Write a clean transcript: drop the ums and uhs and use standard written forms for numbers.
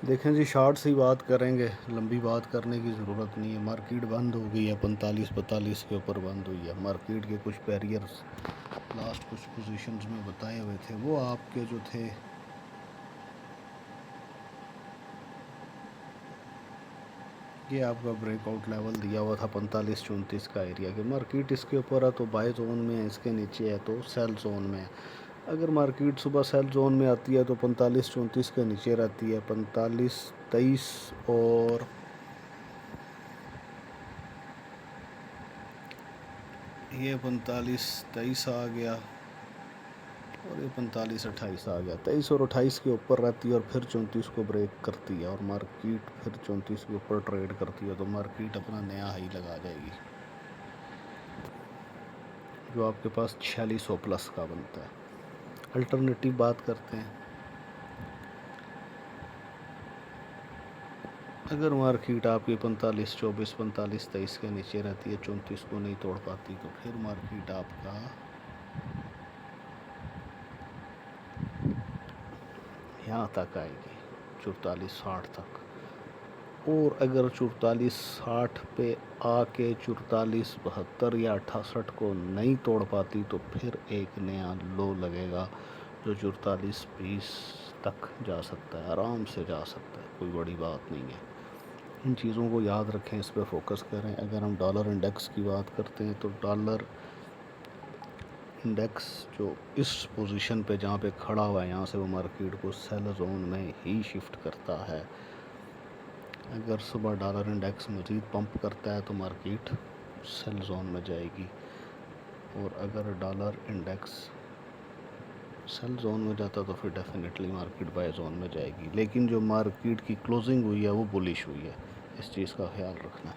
देखें जी, शॉर्ट्स ही बात करेंगे, लंबी बात करने की ज़रूरत नहीं है। मार्केट बंद हो गई है, 45-45 के ऊपर बंद हुई है। मार्केट के कुछ बैरियर्स लास्ट कुछ पोजीशंस में बताए हुए थे, वो आपके जो थे ये आपका ब्रेकआउट लेवल दिया हुआ था 45-34 का एरिया के। मार्केट इसके ऊपर है तो बाय जोन में है, इसके नीचे है तो सेल जोन में है। अगर मार्केट सुबह सेल जोन में आती है तो 45-34 के नीचे रहती है। 45-23 और ये 45-23 आ गया और ये 45-28 आ गया। 23 और 28 के ऊपर रहती है और फिर 34 को ब्रेक करती है और मार्केट फिर 34 के ऊपर ट्रेड करती है तो मार्केट अपना नया हाई लगा जाएगी जो आपके पास 4600 प्लस का बनता है। अल्टरनेटिव बात करते हैं। अगर मार्केट आपकी 45-24, 45-23 के नीचे रहती है, 34 को नहीं तोड़ पाती, तो फिर मार्केट आपका यहाँ तक आएगी 44-60 तक। और अगर 44-60 पे आके 44-72 या 68 को नहीं तोड़ पाती तो फिर एक नया लो लगेगा जो 44-20 तक जा सकता है, आराम से जा सकता है, कोई बड़ी बात नहीं है। इन चीज़ों को याद रखें, इस पर फोकस करें। अगर हम डॉलर इंडेक्स की बात करते हैं तो डॉलर इंडेक्स जो इस पोजीशन पे जहाँ पे खड़ा हुआ है, यहाँ से वो मार्केट को सेल जोन में ही शिफ्ट करता है। अगर सुबह डॉलर इंडेक्स मज़ीद पंप करता है तो मार्केट सेल जोन में जाएगी और अगर डॉलर इंडेक्स सेल जोन में जाता तो फिर डेफिनेटली मार्केट बाय जोन में जाएगी। लेकिन जो मार्केट की क्लोजिंग हुई है वो बुलिश हुई है, इस चीज़ का ख्याल रखना।